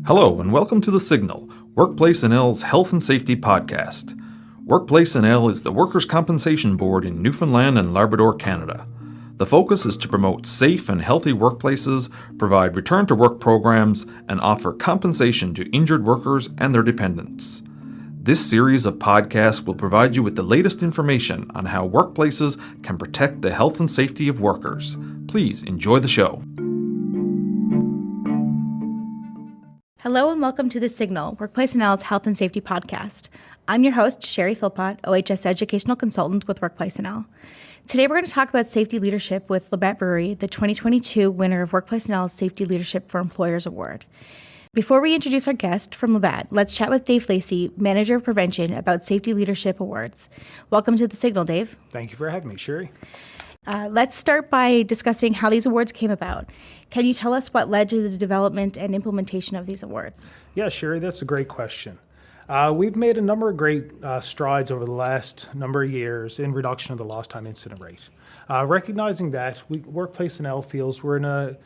Hello and welcome to The Signal, WorkplaceNL's Health and Safety Podcast. WorkplaceNL is the Workers' Compensation Board in Newfoundland and Labrador, Canada. The focus is to promote safe and healthy workplaces, provide return-to-work programs, and offer compensation to injured workers and their dependents. This series of podcasts will provide you with the latest information on how workplaces can protect the health and safety of workers. Please enjoy the show. Hello and welcome to The Signal, WorkplaceNL's Health and Safety Podcast. I'm your host, Sherry Philpott, OHS Educational Consultant with WorkplaceNL. Today we're going to talk about safety leadership with Labatt Brewery, the 2022 winner of WorkplaceNL's Safety Leadership for Employers Award. Before we introduce our guest from Labatt, let's chat with Dave Lacey, Manager of Prevention, about Safety Leadership Awards. Welcome to The Signal, Dave. Thank you for having me, Sherry. Let's start by discussing how these awards came about. Can you tell us what led to the development and implementation of these awards? Yeah, Sherry, that's a great question. We've made a number of great strides over the last number of years in reduction of the lost time incident rate. Recognizing that, WorkplaceNL feels we're in a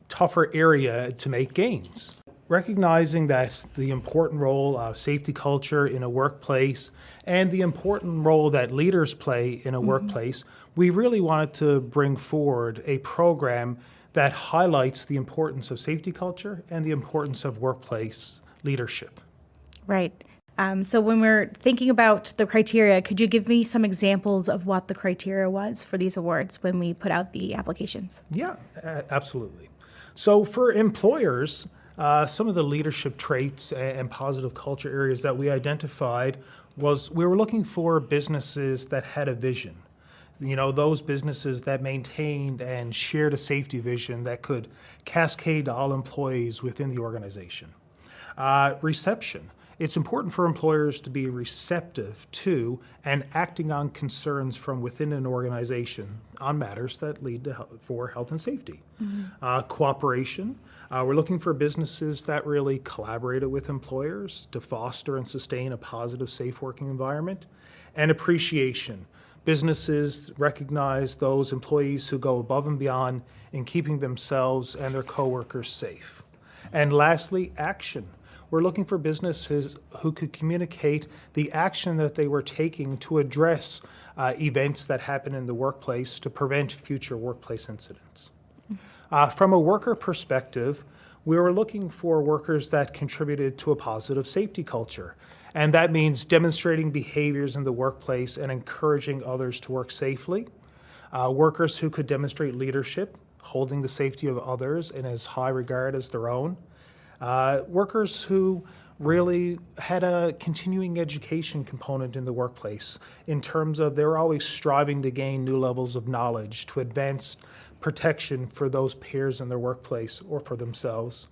tougher area to make gains. Recognizing that the important role of safety culture in a workplace and the important role that leaders play in a workplace, we really wanted to bring forward a program that highlights the importance of safety culture and the importance of workplace leadership. Right. So when we're thinking about the criteria, could you give me some examples of what the criteria was for these awards when we put out the applications? Yeah, absolutely. So for employers, some of the leadership traits and positive culture areas that we identified was we were looking for businesses that had a vision. You know, those businesses that maintained and shared a safety vision that could cascade to all employees within the organization. Reception. It's important for employers to be receptive to and acting on concerns from within an organization on matters that lead to for health and safety. Cooperation. We're looking for businesses that really collaborated with employers to foster and sustain a positive, safe working environment. And appreciation. Businesses recognize those employees who go above and beyond in keeping themselves and their coworkers safe. And lastly, action. We're looking for businesses who could communicate the action that they were taking to address events that happen in the workplace to prevent future workplace incidents. From a worker perspective, we were looking for workers that contributed to a positive safety culture. And that means demonstrating behaviors in the workplace and encouraging others to work safely. Workers who could demonstrate leadership, holding the safety of others in as high regard as their own. Workers who really had a continuing education component in the workplace in terms of they were always striving to gain new levels of knowledge to advance protection for those peers in their workplace or for themselves.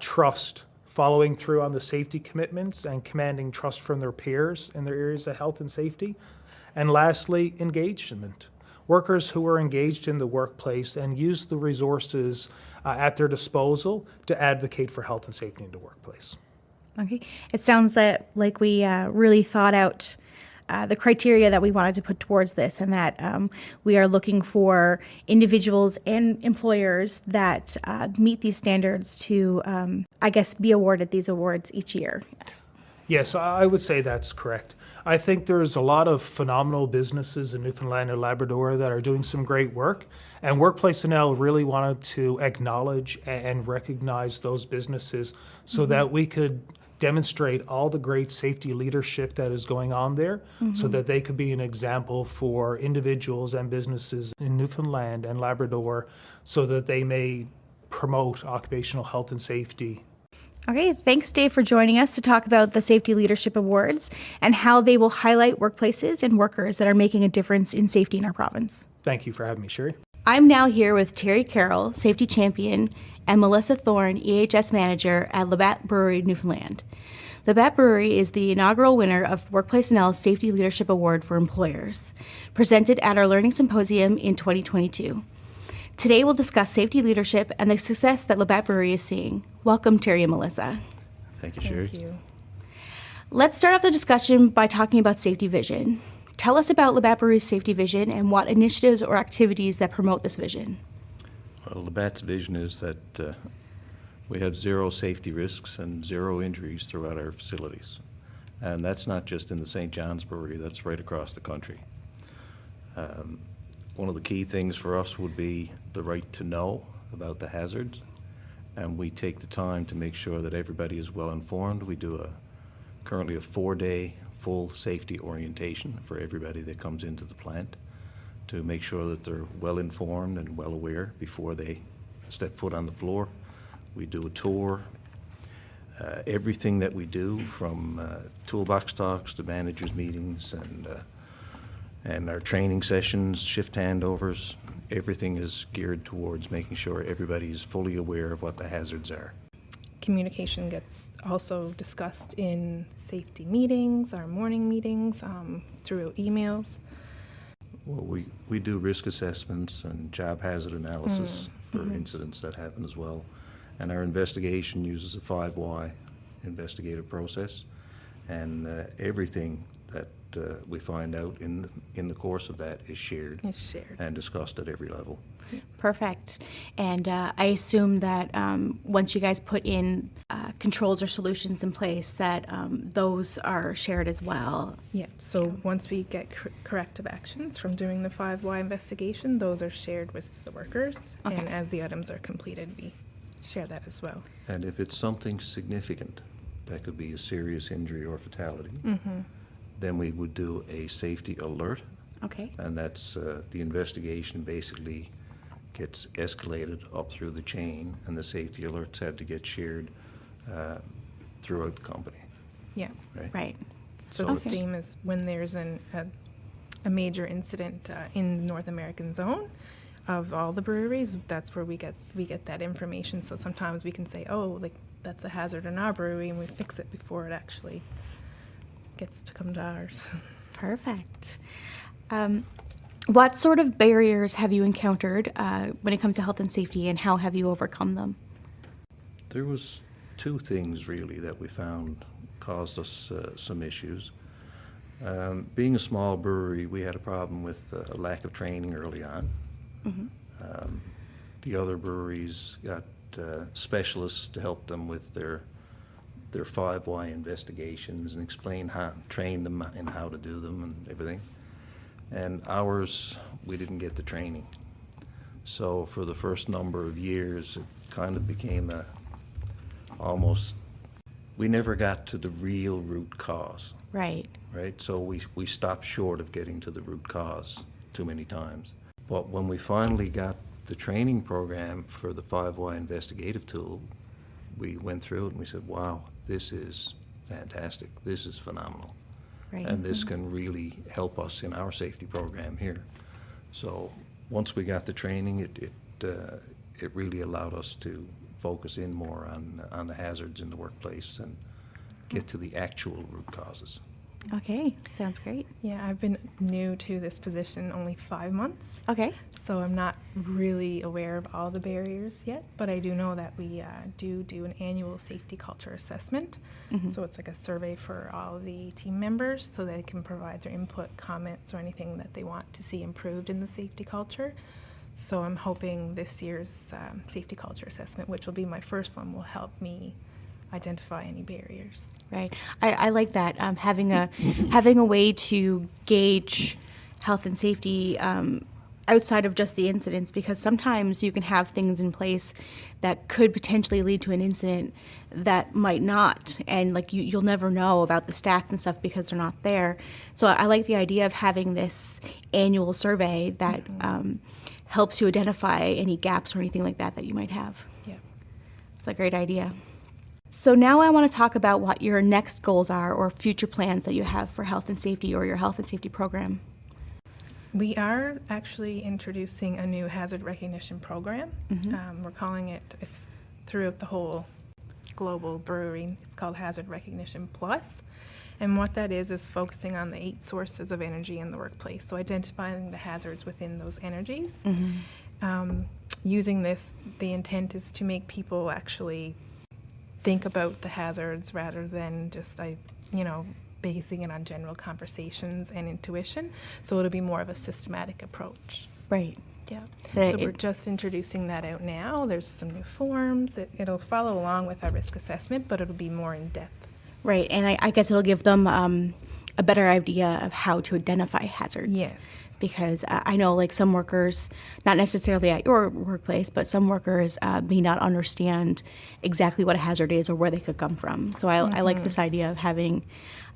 Trust, following through on the safety commitments and commanding trust from their peers in their areas of health and safety. And lastly, engagement. Workers who were engaged in the workplace and used the resources at their disposal to advocate for health and safety in the workplace. Okay. It sounds like we really thought out the criteria that we wanted to put towards this, and that we are looking for individuals and employers that meet these standards to, be awarded these awards each year. Yes, I would say that's correct. I think there's a lot of phenomenal businesses in Newfoundland and Labrador that are doing some great work, and WorkplaceNL really wanted to acknowledge and recognize those businesses so that we could demonstrate all the great safety leadership that is going on there so that they could be an example for individuals and businesses in Newfoundland and Labrador so that they may promote occupational health and safety. Okay, thanks, Dave, for joining us to talk about the Safety Leadership Awards and how they will highlight workplaces and workers that are making a difference in safety in our province. Thank you for having me, Sherry. I'm now here with Terry Carroll, Safety Champion, and Melissa Thorne, EHS Manager at Labatt Brewery, Newfoundland. Labatt Brewery is the inaugural winner of WorkplaceNL's Safety Leadership Award for Employers, presented at our Learning Symposium in 2022. Today we'll discuss safety leadership and the success that Labatt Brewery is seeing. Welcome, Terry and Melissa. Thank you, Sherry. Thank you. Let's start off the discussion by talking about safety vision. Tell us about Labatt Brewery's safety vision and what initiatives or activities that promote this vision. Well, Labatt's vision is that We have zero safety risks and zero injuries throughout our facilities. And that's not just in the St. John's Brewery, that's right across the country. One of the key things for us would be the right to know about the hazards, and we take the time to make sure that everybody is well informed. We do currently a 4-day full safety orientation for everybody that comes into the plant to make sure that they're well informed and well aware before they step foot on the floor. We do a tour. Everything that we do, from toolbox talks to managers' meetings and our training sessions, shift handovers, everything is geared towards making sure everybody is fully aware of what the hazards are. Communication gets also discussed in safety meetings, our morning meetings, through emails. Well, we do risk assessments and job hazard analysis for incidents that happen as well. And our investigation uses a 5Y investigative process. And everything that we find out in the course of that is shared. It's shared. And discussed at every level. Perfect. And I assume that once you guys put in controls or solutions in place, that those are shared as well. Yeah, so once we get corrective actions from doing the 5Y investigation, those are shared with the workers. Okay. And as the items are completed, we share that as well. And if it's something significant, that could be a serious injury or fatality, then we would do a safety alert. Okay. And that's the investigation basically gets escalated up through the chain, and the safety alerts have to get shared throughout the company. Yeah. Right. So So the same as when there's a major incident in the North American zone of all the breweries, that's where we get that information. So sometimes we can say, oh, like that's a hazard in our brewery, and we fix it before it actually gets to come to ours. Perfect. What sort of barriers have you encountered when it comes to health and safety, and how have you overcome them? There was 2 things really that we found caused us some issues. Being a small brewery, we had a problem with a lack of training early on. The other breweries got specialists to help them with their 5Y investigations and train them in how to do them and everything. And ours, we didn't get the training. So for the first number of years, it kind of became we never got to the real root cause. Right. Right? So we stopped short of getting to the root cause too many times. But when we finally got the training program for the 5Y investigative tool, we went through it and we said, wow, this is fantastic. This is phenomenal. Right. And this can really help us in our safety program here. So once we got the training, it really allowed us to focus in more on the hazards in the workplace and get to the actual root causes. Okay, sounds great. Yeah, I've been new to this position only 5 months. Okay. So I'm not really aware of all the barriers yet, but I do know that we do an annual safety culture assessment. So it's like a survey for all the team members so they can provide their input, comments, or anything that they want to see improved in the safety culture. So I'm hoping this year's safety culture assessment, which will be my first one, will help me identify any barriers. Right. I like that, having a way to gauge health and safety outside of just the incidents, because sometimes you can have things in place that could potentially lead to an incident that might not, and like you'll never know about the stats and stuff because they're not there. So I like the idea of having this annual survey that helps you identify any gaps or anything like that you might have. Yeah. It's a great idea. So now I want to talk about what your next goals are or future plans that you have for health and safety or your health and safety program. We are actually introducing a new hazard recognition program. We're calling it's throughout the whole global brewery. It's called Hazard Recognition Plus. And what that is focusing on the 8 sources of energy in the workplace. So identifying the hazards within those energies. Using this, the intent is to make people actually think about the hazards rather than just, basing it on general conversations and intuition. So it'll be more of a systematic approach. Right. Yeah. That So we're it- just introducing that out now. There's some new forms. It'll follow along with our risk assessment, but it'll be more in depth. Right, and I guess it'll give them a better idea of how to identify hazards. Yes. Because I know, like, some workers, not necessarily at your workplace, but some workers may not understand exactly what a hazard is or where they could come from. So I like this idea of having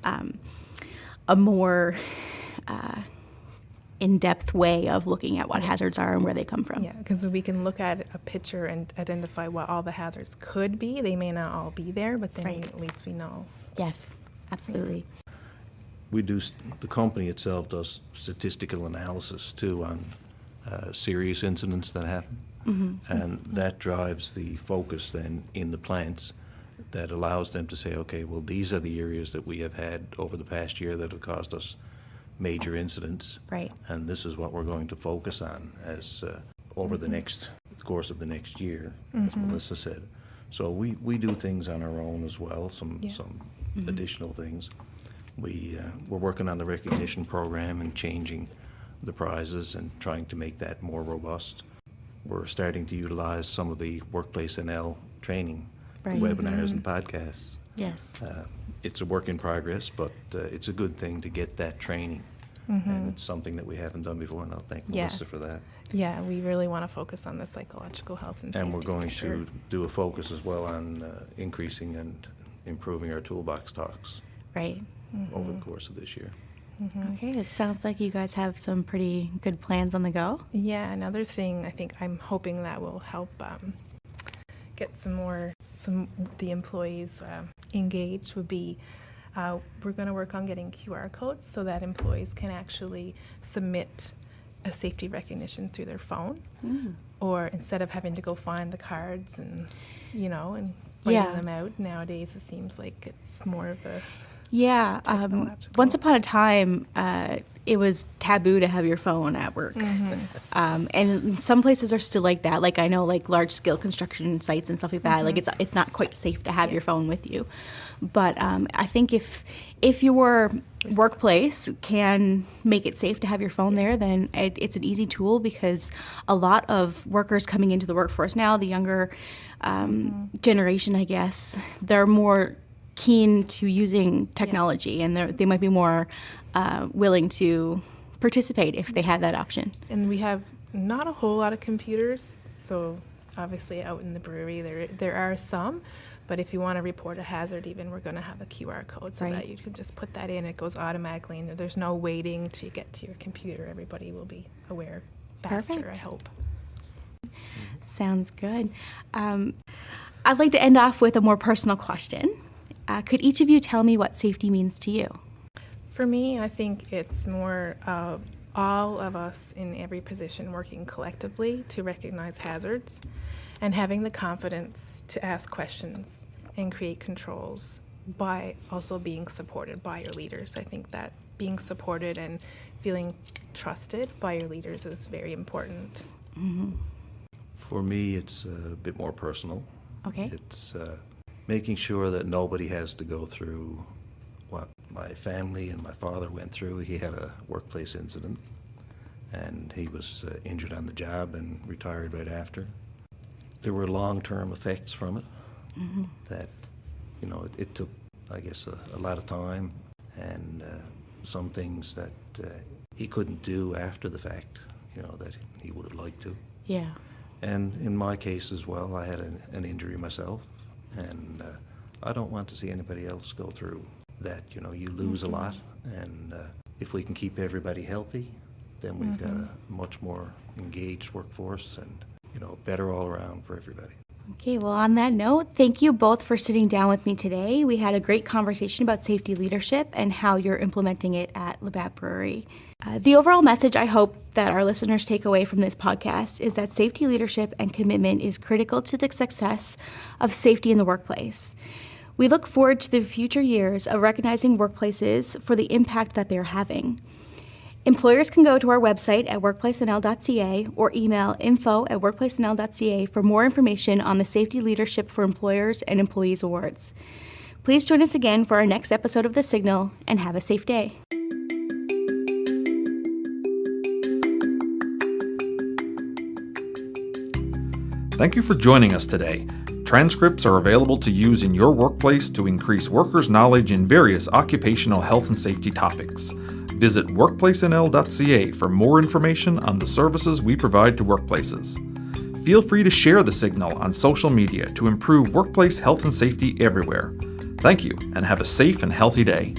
a more in-depth way of looking at what hazards are and where they come from. Yeah, because we can look at a picture and identify what all the hazards could be. They may not all be there, but then Right. at least we know. Yes, absolutely. We do, the company itself does statistical analysis too on serious incidents that happen. And that drives the focus then in the plants that allows them to say, okay, well, these are the areas that we have had over the past year that have caused us major incidents. Right. And this is what we're going to focus on as over the next course of the next year, as Melissa said. So we do things on our own as well, some additional things. We're working on the recognition program and changing the prizes and trying to make that more robust. We're starting to utilize some of the WorkplaceNL training, Right. webinars and podcasts. Yes. It's a work in progress, but it's a good thing to get that training. And it's something that we haven't done before, and I'll thank Yeah. Melissa for that. Yeah, we really want to focus on the psychological health and safety. And we're going for sure. to do a focus as well on increasing and improving our toolbox talks Right. over the course of this year. Okay, it sounds like you guys have some pretty good plans on the go. Yeah, another thing I think I'm hoping that will help get the employees engaged would be we're going to work on getting QR codes so that employees can actually submit a safety recognition through their phone, or instead of having to go find the cards and and Yeah. writing them out. Nowadays, it seems like it's more of a Yeah. Technological. Once upon a time, it was taboo to have your phone at work. And some places are still like that. Like, I know, like, large scale construction sites and stuff like that, like, it's not quite safe to have your phone with you. But I think if your workplace can make it safe to have your phone there, then it's an easy tool, because a lot of workers coming into the workforce now, the younger generation, I guess, they're more keen to using technology, and they might be more willing to participate if they had that option. And we have not a whole lot of computers, so obviously out in the brewery there are some, but if you want to report a hazard even, we're going to have a QR code so Right. that you can just put that in, it goes automatically, and there's no waiting to get to your computer. Everybody will be aware faster, Perfect. I hope. Sounds good. I'd like to end off with a more personal question. Could each of you tell me what safety means to you? For me, I think it's more of all of us in every position working collectively to recognize hazards and having the confidence to ask questions and create controls by also being supported by your leaders. I think that being supported and feeling trusted by your leaders is very important. For me, it's a bit more personal. Okay. It's making sure that nobody has to go through what my family and my father went through. He had a workplace incident, and he was injured on the job and retired right after. There were long-term effects from it that, it took, I guess, a lot of time, and some things that he couldn't do after the fact, that he would have liked to. Yeah. And in my case as well, I had an injury myself, and I don't want to see anybody else go through that. You lose a lot, and if we can keep everybody healthy, then we've got a much more engaged workforce and, better all around for everybody. Okay, well, on that note, thank you both for sitting down with me today. We had a great conversation about safety leadership and how you're implementing it at Labatt Brewery. The overall message I hope that our listeners take away from this podcast is that safety leadership and commitment is critical to the success of safety in the workplace. We look forward to the future years of recognizing workplaces for the impact that they're having. Employers can go to our website at workplacenl.ca or email info@workplacenl.ca for more information on the Safety Leadership for Employers and Employees Awards. Please join us again for our next episode of The Signal, and have a safe day. Thank you for joining us today. Transcripts are available to use in your workplace to increase workers' knowledge in various occupational health and safety topics. Visit WorkplaceNL.ca for more information on the services we provide to workplaces. Feel free to share the signal on social media to improve workplace health and safety everywhere. Thank you, and have a safe and healthy day.